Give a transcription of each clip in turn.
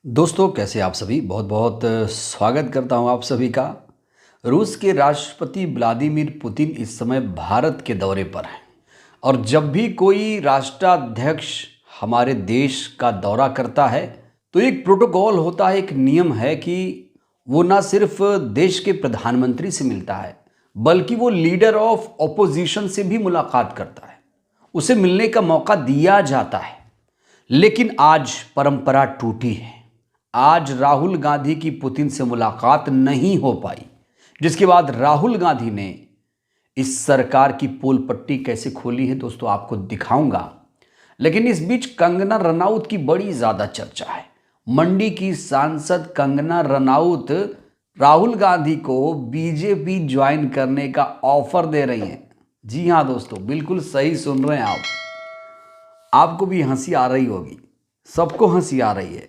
दोस्तों, कैसे आप सभी। बहुत बहुत स्वागत करता हूं आप सभी का। रूस के राष्ट्रपति व्लादिमीर पुतिन इस समय भारत के दौरे पर हैं और जब भी कोई राष्ट्राध्यक्ष हमारे देश का दौरा करता है तो एक प्रोटोकॉल होता है, एक नियम है कि वो ना सिर्फ देश के प्रधानमंत्री से मिलता है बल्कि वो लीडर ऑफ ऑपोजिशन से भी मुलाकात करता है, उसे मिलने का मौका दिया जाता है। लेकिन आज परंपरा टूटी है। आज राहुल गांधी की पुतिन से मुलाकात नहीं हो पाई, जिसके बाद राहुल गांधी ने इस सरकार की पोल पट्टी कैसे खोली है दोस्तों आपको दिखाऊंगा। लेकिन इस बीच कंगना रनौत की बड़ी ज्यादा चर्चा है। मंडी की सांसद कंगना रनौत राहुल गांधी को बीजेपी ज्वाइन करने का ऑफर दे रही हैं। जी हां दोस्तों, बिल्कुल सही सुन रहे हैं आप। आपको भी हंसी आ रही होगी, सबको हंसी आ रही है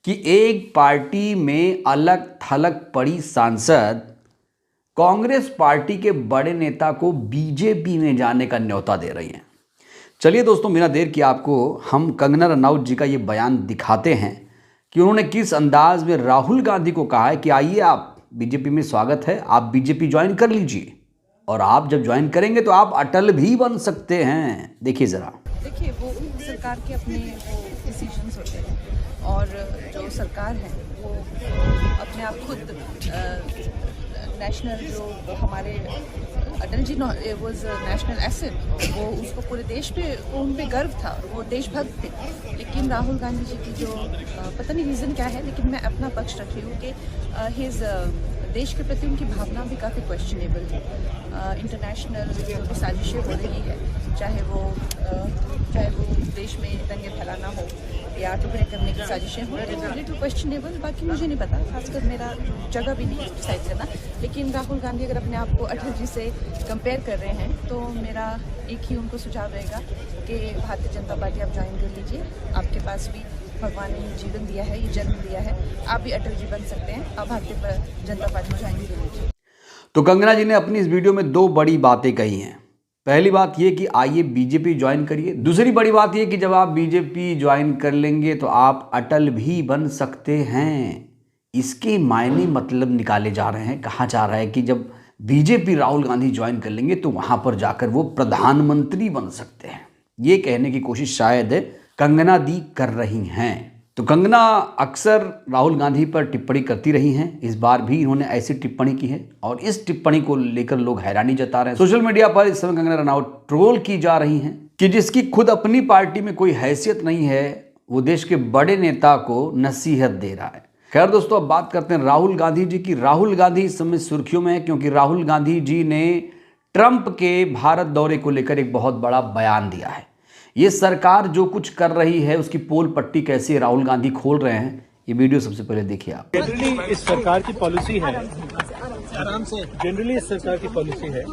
कि एक पार्टी में अलग थलग पड़ी सांसद कांग्रेस पार्टी के बड़े नेता को बीजेपी में जाने का न्योता दे रही हैं। चलिए दोस्तों, बिना देर किए आपको हम कंगना रनौत जी का ये बयान दिखाते हैं कि उन्होंने किस अंदाज में राहुल गांधी को कहा है कि आइए, आप बीजेपी में स्वागत है, आप बीजेपी ज्वाइन कर लीजिए और आप जब ज्वाइन करेंगे तो आप अटल भी बन सकते हैं। देखिए जरा। देखिए, वो सरकार के अपने वो डिसीजंस होते हैं और जो सरकार है वो अपने आप खुद नेशनल जो हमारे Atal ji was national asset, वो उसको पूरे देश पे उन पे गर्व था, वो देशभक्त थे। लेकिन राहुल गांधी जी की जो पता नहीं रीज़न क्या है, लेकिन मैं अपना पक्ष रख रही हूँ कि हिज देश के प्रति उनकी भावना भी काफ़ी क्वेश्चनेबल है। इंटरनेशनल जो भी साजिशें हो रही है, चाहे वो देश में दंगे फैलाना हो या टुकड़े करने की साजिशें हो, लिटिल क्वेश्चनेबल। बाकी मुझे नहीं पता, खासकर मेरा जगह भी नहीं है डिसाइड करना। लेकिन राहुल गांधी अगर अपने आप को अटल जी से कंपेयर कर रहे हैं तो मेरा एक ही उनको सुझाव रहेगा कि भारतीय जनता पार्टी आप ज्वाइन कर लीजिए। आपके पास भी भगवान ने ये जीवन दिया है, ये जन्म दिया है, आप भी अटल जी बन सकते हैं। आप भारतीय जनता पार्टी ज्वाइन कर लीजिए। तो कंगना जी ने अपनी इस वीडियो में दो बड़ी बातें कही हैं। पहली बात यह कि आइए बीजेपी ज्वाइन करिए। दूसरी बड़ी बात यह कि जब आप बीजेपी ज्वाइन कर लेंगे तो आप अटल भी बन सकते हैं। इसके मायने मतलब निकाले जा रहे हैं। कहा जा रहा है कि जब बीजेपी राहुल गांधी ज्वाइन कर लेंगे तो वहां पर जाकर वो प्रधानमंत्री बन सकते हैं। ये कहने की कोशिश शायद कंगना दी कर रही हैं। तो कंगना अक्सर राहुल गांधी पर टिप्पणी करती रही हैं। इस बार भी इन्होंने ऐसी टिप्पणी की है और इस टिप्पणी को लेकर लोग हैरानी जता रहे हैं। सोशल मीडिया पर इस समय कंगना रनौत ट्रोल की जा रही हैं कि जिसकी खुद अपनी पार्टी में कोई हैसियत नहीं है, वो देश के बड़े नेता को नसीहत दे रहा है। खैर दोस्तों, अब बात करते हैं राहुल गांधी जी की। राहुल गांधी इस समय सुर्खियों में है क्योंकि राहुल गांधी जी ने ट्रंप के भारत दौरे को लेकर एक बहुत बड़ा बयान दिया है। ये सरकार जो कुछ कर रही है उसकी पोल पट्टी कैसे राहुल गांधी खोल रहे हैं, ये वीडियो सबसे पहले देखिए आप। जनरली इस सरकार की पॉलिसी है, इस सरकार की पॉलिसी है,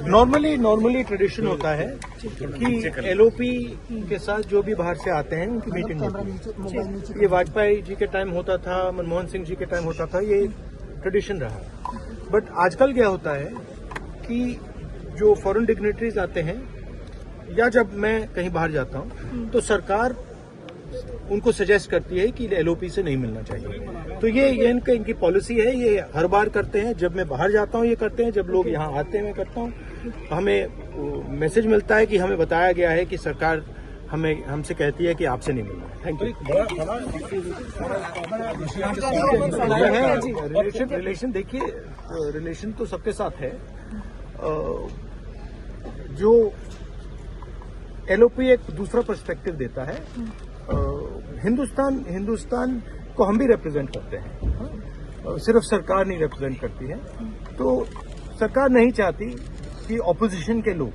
नॉर्मली ट्रेडिशन होता है कि एलओपी के साथ जो भी बाहर से आते हैं उनकी मीटिंग होती है। ये वाजपेयी जी के टाइम होता था, मनमोहन सिंह जी के टाइम होता था, ये ट्रेडिशन रहा। बट आजकल क्या होता है कि जो फॉरेन डिग्नेटरीज आते हैं या जब मैं कहीं बाहर जाता हूं तो सरकार उनको सजेस्ट करती है कि एलओपी से नहीं मिलना चाहिए। तो ये इनकी पॉलिसी है, ये हर बार करते हैं। जब मैं बाहर जाता हूं ये करते हैं, जब लोग यहाँ आते हैं मैं करता हूं। हमें मैसेज मिलता है कि हमें बताया गया है कि सरकार हमसे कहती है कि आपसे नहीं मिलना। Thank you. रिलेशन देखिए, रिलेशन तो सबके साथ है। जो एलओपी एक दूसरा पर्सपेक्टिव देता है। हिंदुस्तान को हम भी रिप्रेजेंट करते हैं, सिर्फ सरकार नहीं रिप्रेजेंट करती है। तो सरकार नहीं चाहती कि ऑपोजिशन के लोग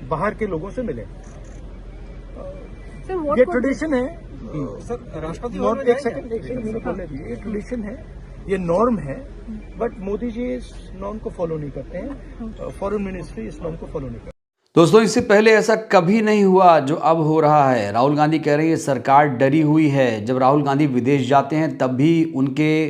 बाहर के लोगों से मिलें। ये ट्रेडिशन है सर। राष्ट्रपति एक सेकंड ये ट्रेडिशन है, ये नॉर्म है। बट मोदी जी इस नॉर्म को फॉलो नहीं करते हैं, फॉरेन मिनिस्ट्री इस नॉर्म को फॉलो नहीं करती। दोस्तों, इससे पहले ऐसा कभी नहीं हुआ जो अब हो रहा है। राहुल गांधी कह रही है सरकार डरी हुई है। जब राहुल गांधी विदेश जाते हैं तब भी उनके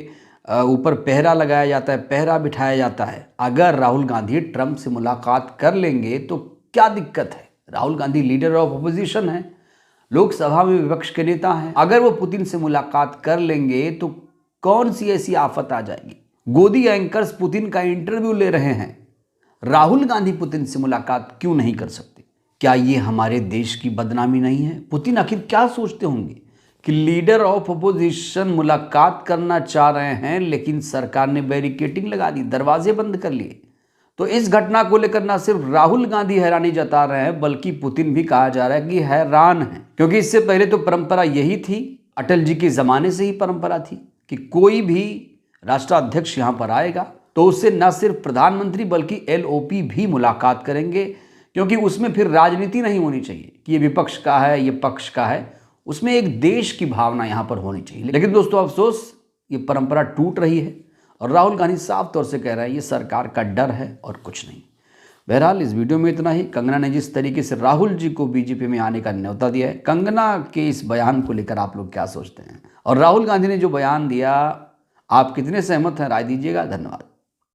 ऊपर पहरा लगाया जाता है, पहरा बिठाया जाता है। अगर राहुल गांधी ट्रंप से मुलाकात कर लेंगे तो क्या दिक्कत है? Rahul Gandhi leader of opposition है। लोकसभा में विपक्ष के नेता हैं। अगर वो पुतिन से मुलाकात कर लेंगे तो कौन सी ऐसी आफत आ जाएगी। गोदी एंकर्स पुतिन का इंटरव्यू ले रहे हैं, राहुल गांधी पुतिन से मुलाकात क्यों नहीं कर सकते? क्या ये हमारे देश की बदनामी नहीं है? पुतिन आखिर क्या सोचते होंगे कि लीडर ऑफ अपोजिशन मुलाकात करना चाह रहे हैं लेकिन सरकार ने बैरिकेडिंग लगा दी, दरवाजे बंद कर लिए। तो इस घटना को लेकर ना सिर्फ राहुल गांधी हैरानी जता रहे हैं बल्कि पुतिन भी कहा जा रहा है कि हैरान है, क्योंकि इससे पहले तो परंपरा यही थी, अटल जी के जमाने से ही परंपरा थी कि कोई भी राष्ट्राध्यक्ष यहाँ पर आएगा तो उससे न सिर्फ प्रधानमंत्री बल्कि एलओपी भी मुलाकात करेंगे, क्योंकि उसमें फिर राजनीति नहीं होनी चाहिए कि ये विपक्ष का है ये पक्ष का है, उसमें एक देश की भावना यहाँ पर होनी चाहिए। लेकिन दोस्तों अफसोस ये परंपरा टूट रही है और राहुल गांधी साफ तौर से कह रहे हैं ये सरकार का डर है और कुछ नहीं। बहरहाल इस वीडियो में इतना ही। कंगना ने जिस तरीके से राहुल जी को बीजेपी में आने का न्योता दिया है, कंगना के इस बयान को लेकर आप लोग क्या सोचते हैं? और राहुल गांधी ने जो बयान दिया आप कितने सहमत हैं? राय दीजिएगा। धन्यवाद।